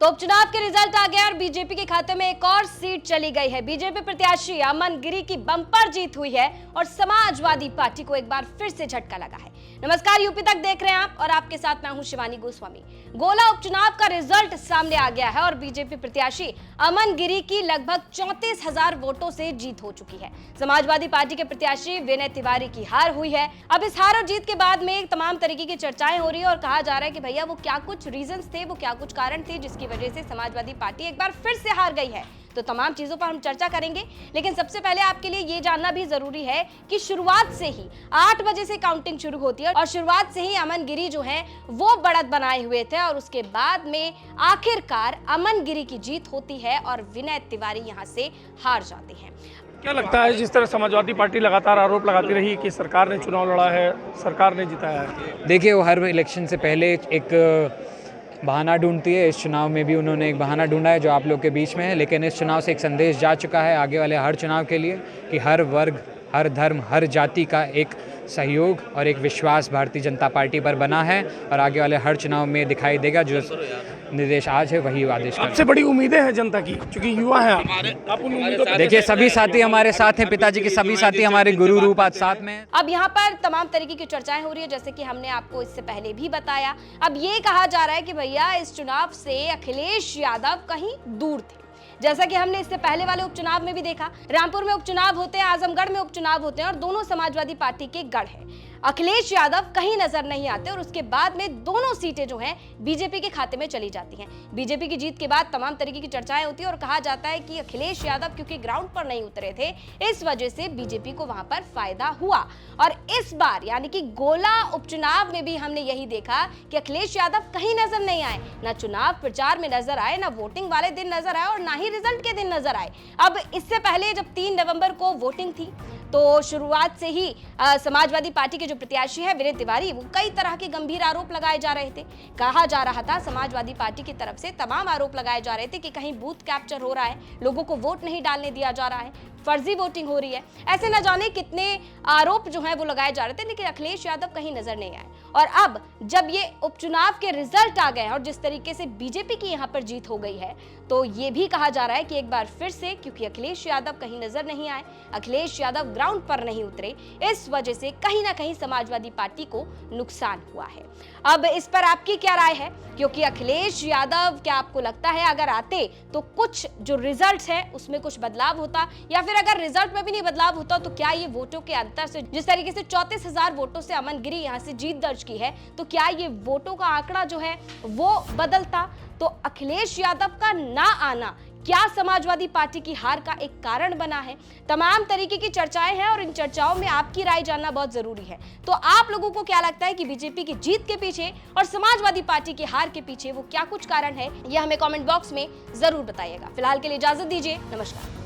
तो उपचुनाव के रिजल्ट आ गया और बीजेपी के खाते में एक और सीट चली गई है। बीजेपी प्रत्याशी अमन गिरी की बम्पर जीत हुई है और समाजवादी पार्टी को एक बार फिर से झटका लगा है। नमस्कार, यूपी तक देख रहे हैं आप और आपके साथ मैं हूं शिवानी गोस्वामी। गोला उपचुनाव का रिजल्ट सामने आ गया है और बीजेपी प्रत्याशी अमन गिरी की लगभग 34,000 वोटों से जीत हो चुकी है। समाजवादी पार्टी के प्रत्याशी विनय तिवारी की हार हुई है। अब इस हार और जीत के बाद में तमाम तरीके की चर्चाएं हो रही है और कहा जा रहा है कि भैया वो क्या कुछ रीजंस थे, वो क्या कुछ कारण थे जिसकी वजह से समाजवादी पार्टी एक बार फिर से हार गई है। तो तमाम चीजों पर हम चर्चा करेंगे, लेकिन सबसे पहले आपके लिए ये जानना भी जरूरी है कि शुरुआत से ही 8 बजे से काउंटिंग शुरू होती है और शुरुआत से ही अमन गिरी जो है वो बढ़त बनाए हुए थे और उसके बाद में आखिरकार अमन गिरी की जीत होती है और विनय तिवारी यहां से हार जाते हैं। क्या लगता है, जिस तरह समाजवादी पार्टी लगातार आरोप लगाती रही कि सरकार ने चुनाव लड़ा है, सरकार ने जिताया है? देखिए, वो हर इलेक्शन से पहले एक बहाना ढूंढती है। इस चुनाव में भी उन्होंने एक बहाना ढूंढा है जो आप लोग के बीच में है, लेकिन इस चुनाव से एक संदेश जा चुका है आगे वाले हर चुनाव के लिए कि हर वर्ग, हर धर्म, हर जाति का एक सहयोग और एक विश्वास भारतीय जनता पार्टी पर बना है और आगे वाले हर चुनाव में दिखाई देगा। जो निर्देश आज है वही आदेश का। सबसे बड़ी उम्मीदें हैं जनता की, क्योंकि युवा है आप उन उम्मीदों पर देखिए, सभी साथी हमारे साथ हैं, पिताजी के सभी साथी हमारे गुरु रूप आज साथ में हैं। अब यहाँ पर तमाम तरीके की चर्चाएं हो रही है, जैसे कि हमने आपको इससे पहले भी बताया। अब ये कहा जा रहा है कि भैया इस चुनाव से अखिलेश यादव कहीं दूर थे, जैसा कि हमने इससे पहले वाले उपचुनाव में भी देखा। रामपुर में उपचुनाव होते हैं, आजमगढ़ में उपचुनाव होते हैं और दोनों समाजवादी पार्टी के गढ़ है। अखिलेश यादव कहीं नजर नहीं आते और उसके बाद में दोनों सीटें जो हैं बीजेपी के खाते में चली जाती हैं। बीजेपी की जीत के बाद तमाम तरीके की चर्चाएं होती है और कहा जाता है कि अखिलेश यादव क्योंकि ग्राउंड पर नहीं उतरे थे, इस वजह से बीजेपी को वहां पर फायदा हुआ। और इस बार यानी कि गोला उपचुनाव में भी हमने यही देखा कि अखिलेश यादव कहीं नजर नहीं आए, ना चुनाव प्रचार में नजर आए, ना वोटिंग वाले दिन नजर आए और ना ही रिजल्ट के दिन नजर आए। अब इससे पहले जब 3 नवंबर को वोटिंग थी तो शुरुआत से ही समाजवादी पार्टी के जो प्रत्याशी है विनय तिवारी, वो कई तरह के गंभीर आरोप लगाए जा रहे थे। कहा जा रहा था समाजवादी पार्टी की तरफ से तमाम आरोप लगाए जा रहे थे कि कहीं बूथ कैप्चर हो रहा है, लोगों को वोट नहीं डालने दिया जा रहा है, फर्जी वोटिंग हो रही है, ऐसे न जाने कितने आरोप जो है वो लगाए जा रहे थे, लेकिन अखिलेश यादव कहीं नजर नहीं आए। और अब जब ये उपचुनाव के रिजल्ट आ गए और जिस तरीके से बीजेपी की यहाँ पर जीत हो गई है, तो ये भी कहा जा रहा है कि एक बार फिर से क्योंकि अखिलेश यादव कहीं नजर नहीं आए, अखिलेश यादव ग्राउंड पर नहीं उतरे, इस वजह से कहीं ना कहीं समाजवादी पार्टी को नुकसान हुआ है। अब इस पर आपकी क्या राय है? क्योंकि अखिलेश यादव, क्या आपको लगता है अगर आते तो कुछ जो रिजल्ट है उसमें कुछ बदलाव होता, या फिर अगर रिजल्ट में भी नहीं बदलाव होता तो क्या ये वोटों के अंतर से, जिस तरीके से 34,000 वोटों से अमन गिरी यहाँ से जीत दर्ज की है, तो क्या ये वोटों का आंकड़ा जो है वो बदलता? तो अखिलेश यादव का ना आना क्या समाजवादी पार्टी की हार का एक कारण बना है? तमाम तरीके की चर्चाएं हैं और इन चर्चाओं में आपकी राय जानना बहुत जरूरी है। तो आप लोगों को क्या लगता है कि बीजेपी की जीत के पीछे और समाजवादी पार्टी की हार के पीछे वो क्या कुछ कारण है? ये हमें कमेंट बॉक्स में जरूर बताइएगा। फिलहाल के लिए इजाजत दीजिए, नमस्कार।